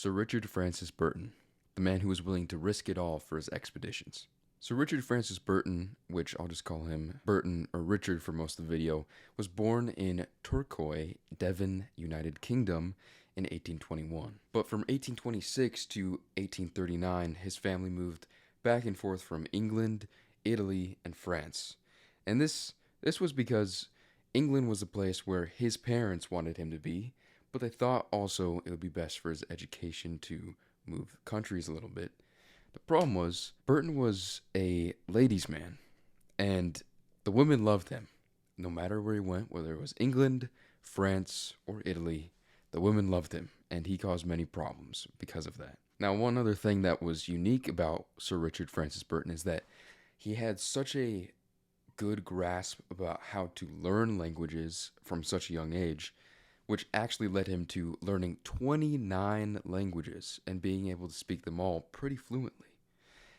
Sir Richard Francis Burton, the man who was willing to risk it all for his expeditions. Sir Richard Francis Burton, which I'll just call him Burton or Richard for most of the video, was born in Torquay, Devon, United Kingdom in 1821. But from 1826 to 1839, his family moved back and forth from England, Italy, and France. And this was because England was the place where his parents wanted him to be, but they thought also it would be best for his education to move countries a little bit. The problem was, Burton was a ladies' man, and the women loved him. No matter where he went, whether it was England, France, or Italy, the women loved him, and he caused many problems because of that. Now, one other thing that was unique about Sir Richard Francis Burton is that he had such a good grasp about how to learn languages from such a young age, which actually led him to learning 29 languages and being able to speak them all pretty fluently.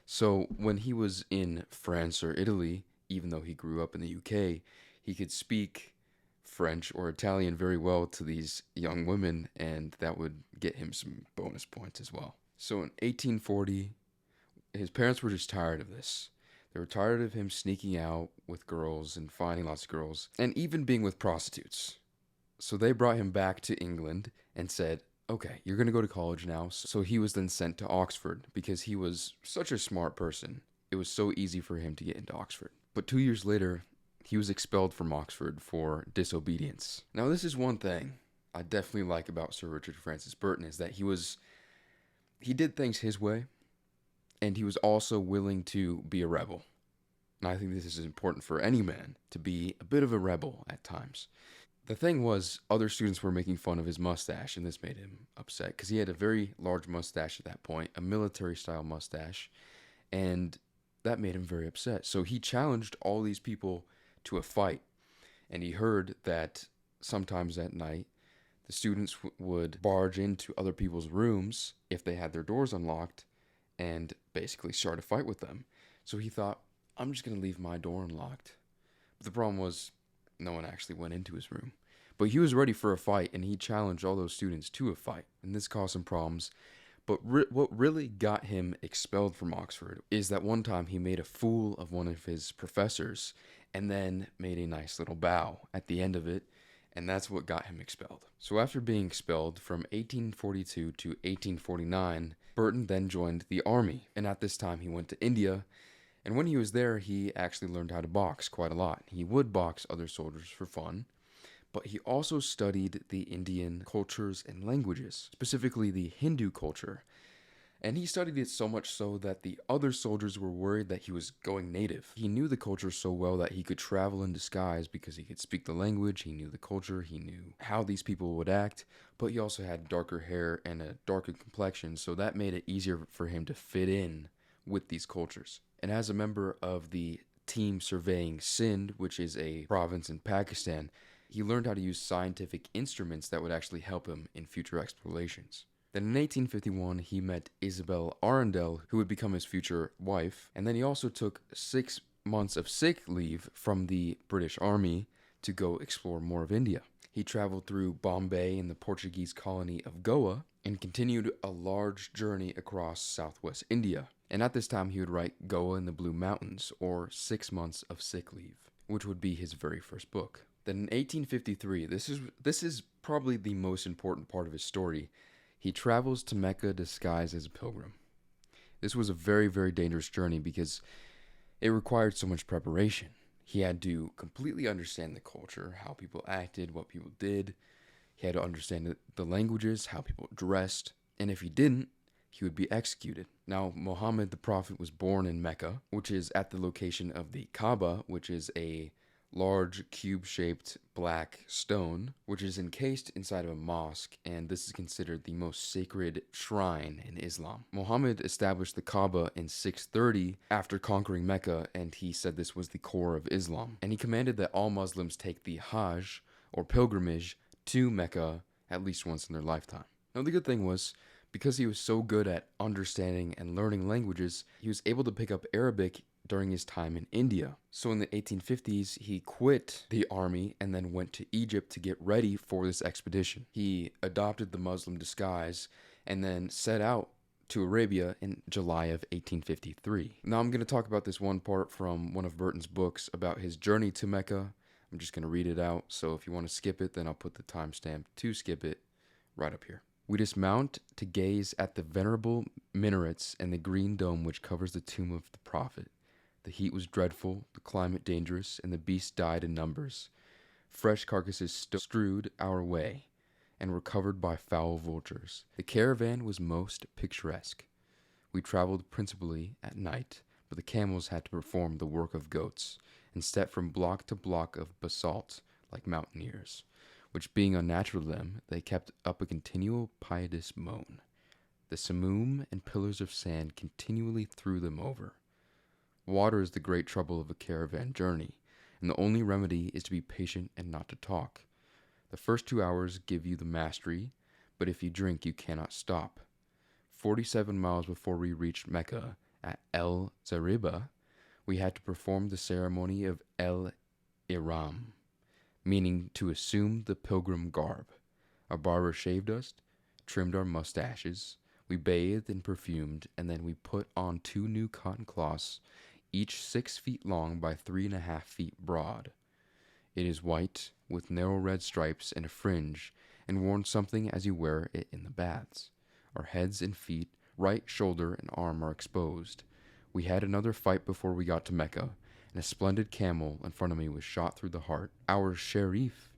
So when he was in France or Italy, even though he grew up in the UK, he could speak French or Italian very well to these young women, and that would get him some bonus points as well. So in 1840, his parents were just tired of this. They were tired of him sneaking out with girls and finding lots of girls, and even being with prostitutes. So they brought him back to England and said, okay, you're going to go to college now. So he was then sent to Oxford because he was such a smart person. It was so easy for him to get into Oxford. But 2 years later, he was expelled from Oxford for disobedience. Now, this is one thing I definitely like about Sir Richard Francis Burton is that he did things his way, and he was also willing to be a rebel. And I think this is important for any man, to be a bit of a rebel at times. The thing was, other students were making fun of his mustache, and this made him upset, because he had a very large mustache at that point, a military-style mustache, and that made him very upset. So he challenged all these people to a fight, and he heard that sometimes at night, the students would barge into other people's rooms if they had their doors unlocked, and basically start a fight with them. So he thought, I'm just going to leave my door unlocked. But the problem was, no one actually went into his room. But he was ready for a fight, and he challenged all those students to a fight. And this caused some problems. But what really got him expelled from Oxford is that one time he made a fool of one of his professors and then made a nice little bow at the end of it. And that's what got him expelled. So after being expelled from 1842 to 1849, Burton then joined the army. And at this time, he went to India. And when he was there, he actually learned how to box quite a lot. He would box other soldiers for fun, but he also studied the Indian cultures and languages, specifically the Hindu culture. And he studied it so much so that the other soldiers were worried that he was going native. He knew the culture so well that he could travel in disguise because he could speak the language, he knew the culture, he knew how these people would act, but he also had darker hair and a darker complexion, so that made it easier for him to fit in with these cultures. And as a member of the team surveying Sindh, which is a province in Pakistan, he learned how to use scientific instruments that would actually help him in future explorations. Then in 1851, he met Isabel Arundel, who would become his future wife, and then he also took 6 months of sick leave from the British Army to go explore more of India. He traveled through Bombay and the Portuguese colony of Goa and continued a large journey across southwest India. And at this time, he would write Goa in the Blue Mountains, or 6 months of sick leave, which would be his very first book. Then in 1853, this is probably the most important part of his story. He travels to Mecca disguised as a pilgrim. This was a very, very dangerous journey because it required so much preparation. He had to completely understand the culture, how people acted, what people did. He had to understand the languages, how people dressed, and if he didn't, he would be executed. Now, Muhammad the Prophet was born in Mecca, which is at the location of the Kaaba, which is a large cube-shaped black stone, which is encased inside of a mosque, and this is considered the most sacred shrine in Islam. Muhammad established the Kaaba in 630 after conquering Mecca, and he said this was the core of Islam. And he commanded that all Muslims take the Hajj, or pilgrimage, to Mecca at least once in their lifetime. Now, the good thing was, because he was so good at understanding and learning languages, he was able to pick up Arabic during his time in India. So in the 1850s, he quit the army and then went to Egypt to get ready for this expedition. He adopted the Muslim disguise and then set out to Arabia in July of 1853. Now I'm going to talk about this one part from one of Burton's books about his journey to Mecca. I'm just going to read it out, so if you want to skip it, then I'll put the timestamp to skip it right up here. We dismount to gaze at the venerable minarets and the green dome which covers the tomb of the prophet. The heat was dreadful, the climate dangerous, and the beasts died in numbers. Fresh carcasses strewed our way, and were covered by foul vultures. The caravan was most picturesque. We traveled principally at night, but the camels had to perform the work of goats, and step from block to block of basalt, like mountaineers, which being unnatural to them, they kept up a continual piteous moan. The simoom and pillars of sand continually threw them over. Water is the great trouble of a caravan journey, and the only remedy is to be patient and not to talk. The first 2 hours give you the mastery, but if you drink, you cannot stop. 47 miles before we reached Mecca, at El Zariba, we had to perform the ceremony of El Ihram, meaning to assume the pilgrim garb. Our barber shaved us, trimmed our mustaches, we bathed and perfumed, and then we put on 2 new cotton cloths, each 6 feet long by 3.5 feet broad. It is white, with narrow red stripes and a fringe, and worn something as you wear it in the baths. Our heads and feet, right shoulder and arm are exposed. We had another fight before we got to Mecca, and a splendid camel in front of me was shot through the heart. Our Sharif,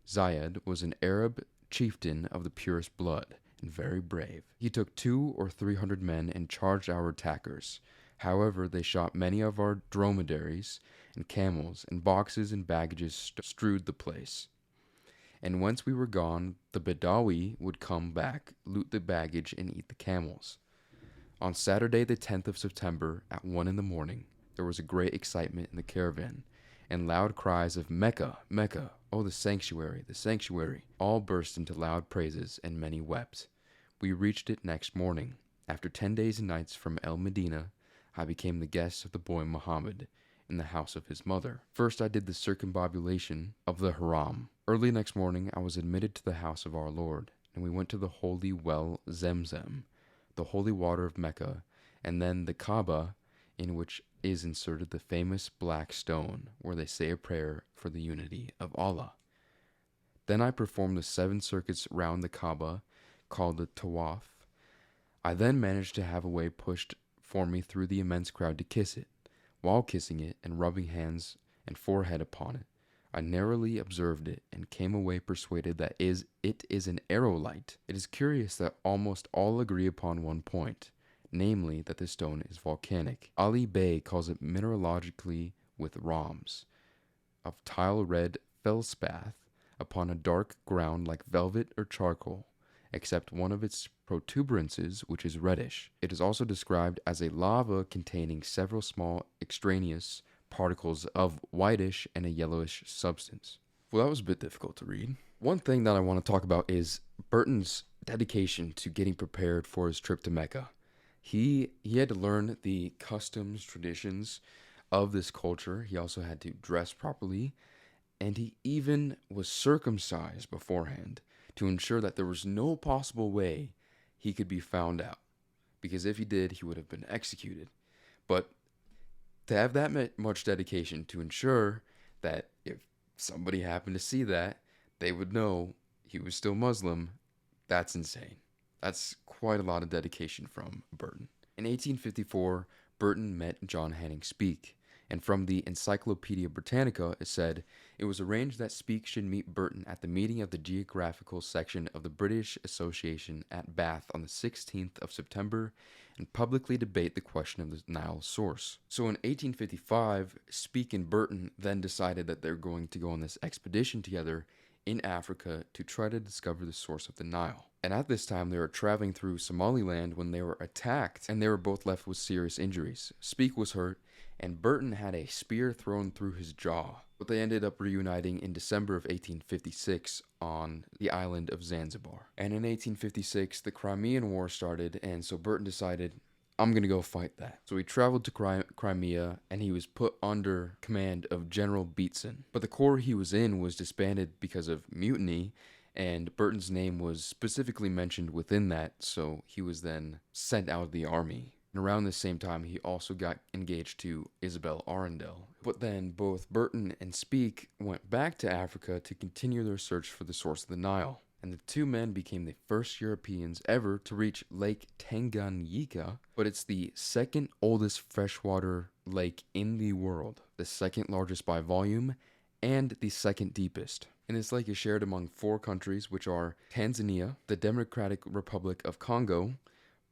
Zayed, was an Arab chieftain of the purest blood, and very brave. He took 200 or 300 men and charged our attackers. However, they shot many of our dromedaries and camels, and boxes and baggages strewed the place. And whence we were gone, the Badawi would come back, loot the baggage, and eat the camels. On Saturday, the 10th of September, at 1 in the morning, there was a great excitement in the caravan, and loud cries of Mecca, Mecca, oh the sanctuary, the sanctuary. All burst into loud praises, and many wept. We reached it next morning. After 10 days and nights from El Medina, I became the guest of the boy Muhammad in the house of his mother. First I did the circumambulation of the Haram. Early next morning I was admitted to the house of our Lord, and we went to the holy well Zemzem, the holy water of Mecca, and then the Kaaba, in which is inserted the famous black stone, where they say a prayer for the unity of Allah. Then I performed the 7 circuits round the Kaaba, called the Tawaf. I then managed to have a way pushed for me through the immense crowd to kiss it. While kissing it and rubbing hands and forehead upon it, I narrowly observed it and came away persuaded that it is an aerolite. It is curious that almost all agree upon one point, namely that the stone is volcanic. Ali Bey calls it mineralogically with rhombs of tile red feldspath upon a dark ground like velvet or charcoal, except one of its protuberances, which is reddish. It is also described as a lava containing several small extraneous particles of whitish and a yellowish substance. Well, that was a bit difficult to read. One thing that I want to talk about is Burton's dedication to getting prepared for his trip to Mecca. He had to learn the customs, traditions of this culture. He also had to dress properly, and he even was circumcised beforehand to ensure that there was no possible way he could be found out, because if he did, he would have been executed. But to have that much dedication to ensure that if somebody happened to see that, they would know he was still Muslim, that's insane. That's quite a lot of dedication from Burton. In 1854, Burton met John Hanning Speke, and from the Encyclopedia Britannica it said, it was arranged that Speke should meet Burton at the meeting of the Geographical Section of the British Association at Bath on the 16th of September and publicly debate the question of the Nile source. So in 1855, Speke and Burton then decided that they're going to go on this expedition together in Africa to try to discover the source of the Nile. And at this time, they were traveling through Somaliland when they were attacked, and they were both left with serious injuries. Speke was hurt, and Burton had a spear thrown through his jaw. But they ended up reuniting in December of 1856 on the island of Zanzibar. And in 1856, the Crimean War started, and so Burton decided, I'm going to go fight that. So he traveled to Crimea, and he was put under command of General Beatson. But the corps he was in was disbanded because of mutiny, And Burton's name was specifically mentioned within that, so he was then sent out of the army. And around the same time, he also got engaged to Isabel Arundel. But then both Burton and Speke went back to Africa to continue their search for the source of the Nile. And the two men became the first Europeans ever to reach Lake Tanganyika, but it's the second oldest freshwater lake in the world, the second largest by volume, and the second deepest. And this lake is shared among 4 countries, which are Tanzania, the Democratic Republic of Congo,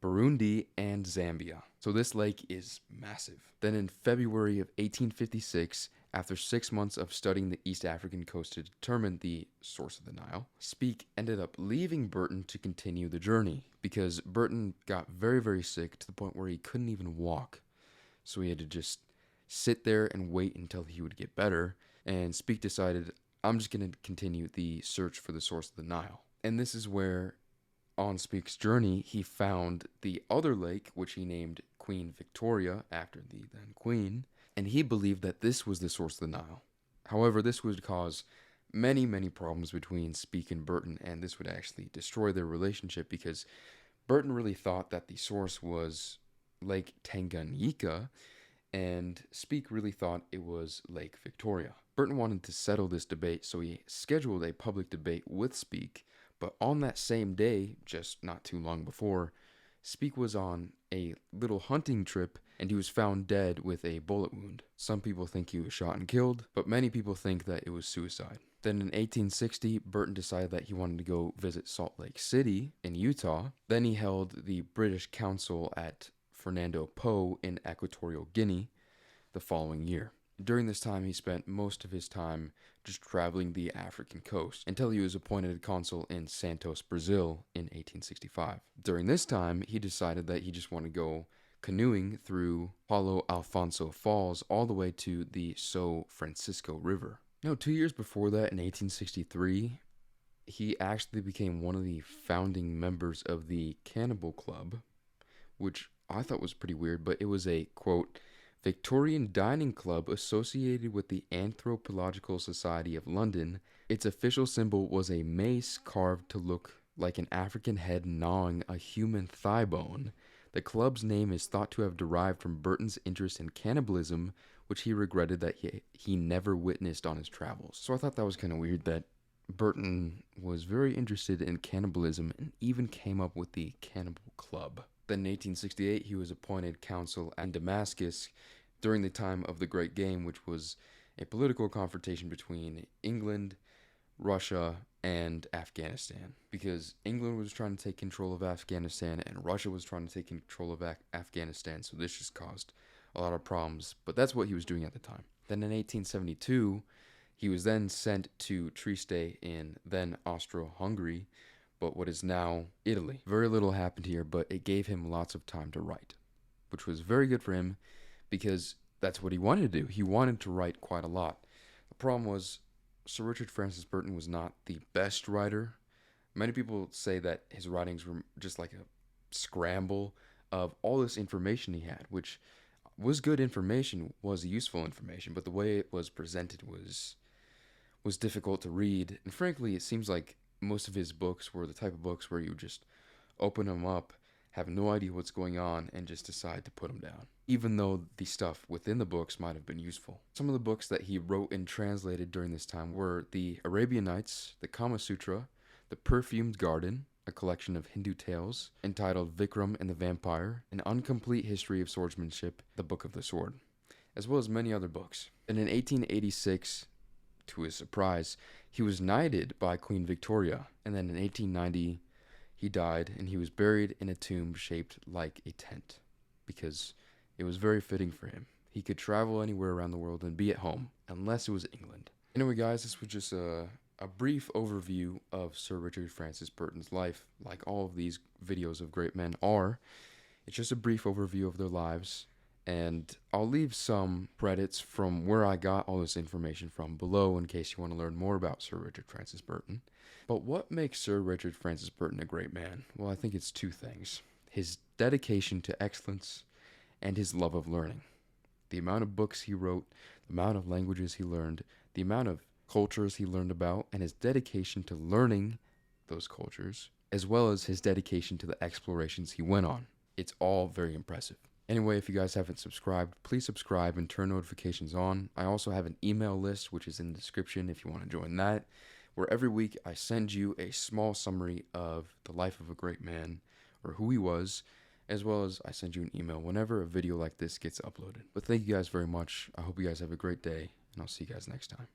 Burundi, and Zambia. So this lake is massive. Then in February of 1856, after 6 months of studying the East African coast to determine the source of the Nile, Speke ended up leaving Burton to continue the journey because Burton got very, very sick to the point where he couldn't even walk. So he had to just sit there and wait until he would get better. And Speke decided, I'm just going to continue the search for the source of the Nile. And this is where, on Speke's journey, he found the other lake, which he named Queen Victoria, after the then queen, and he believed that this was the source of the Nile. However, this would cause many, many problems between Speke and Burton, and this would actually destroy their relationship because Burton really thought that the source was Lake Tanganyika, and Speke really thought it was Lake Victoria. Burton wanted to settle this debate, so he scheduled a public debate with Speke, but on that same day, just not too long before, Speke was on a little hunting trip and he was found dead with a bullet wound. Some people think he was shot and killed, but many people think that it was suicide. Then in 1860, Burton decided that he wanted to go visit Salt Lake City in Utah. Then he held the British Council at Fernando Po in Equatorial Guinea the following year. During this time, he spent most of his time just traveling the African coast until he was appointed consul in Santos, Brazil in 1865. During this time, he decided that he just wanted to go canoeing through Paulo Alfonso Falls all the way to the São Francisco River. Now, 2 years before that, in 1863, he actually became one of the founding members of the Cannibal Club, which I thought was pretty weird, but it was a, quote, Victorian dining club associated with the Anthropological Society of London. Its official symbol was a mace carved to look like an African head gnawing a human thigh bone. The club's name is thought to have derived from Burton's interest in cannibalism, which he regretted that he never witnessed on his travels. So I thought that was kind of weird that Burton was very interested in cannibalism and even came up with the Cannibal Club. Then in 1868, he was appointed consul at Damascus during the time of the Great Game, which was a political confrontation between England, Russia, and Afghanistan. Because England was trying to take control of Afghanistan, and Russia was trying to take control of Afghanistan, so this just caused a lot of problems. But that's what he was doing at the time. Then in 1872, he was then sent to Trieste in then Austro-Hungary, but what is now Italy. Very little happened here, but it gave him lots of time to write, which was very good for him because that's what he wanted to do. He wanted to write quite a lot. The problem was Sir Richard Francis Burton was not the best writer. Many people say that his writings were just like a scramble of all this information he had, which was good information, was useful information, but the way it was presented was difficult to read. And frankly, it seems like most of his books were the type of books where you just open them up, have no idea what's going on, and just decide to put them down, even though the stuff within the books might have been useful. Some of the books that he wrote and translated during this time were the Arabian Nights, the Kama Sutra, the Perfumed Garden, a collection of Hindu tales entitled Vikram and the Vampire, an Incomplete History of Swordsmanship, the Book of the Sword, as well as many other books. And in 1886, to his surprise, he was knighted by Queen Victoria, and then in 1890, he died, and he was buried in a tomb shaped like a tent, because it was very fitting for him. He could travel anywhere around the world and be at home, unless it was England. Anyway, guys, this was just a brief overview of Sir Richard Francis Burton's life, like all of these videos of great men are. It's just a brief overview of their lives, and I'll leave some credits from where I got all this information from below in case you want to learn more about Sir Richard Francis Burton. But what makes Sir Richard Francis Burton a great man? Well, I think it's two things: his dedication to excellence and his love of learning. The amount of books he wrote, the amount of languages he learned, the amount of cultures he learned about, and his dedication to learning those cultures, as well as his dedication to the explorations he went on. It's all very impressive. Anyway, if you guys haven't subscribed, please subscribe and turn notifications on. I also have an email list, which is in the description if you want to join that, where every week I send you a small summary of the life of a great man, or who he was, as well as I send you an email whenever a video like this gets uploaded. But thank you guys very much. I hope you guys have a great day, and I'll see you guys next time.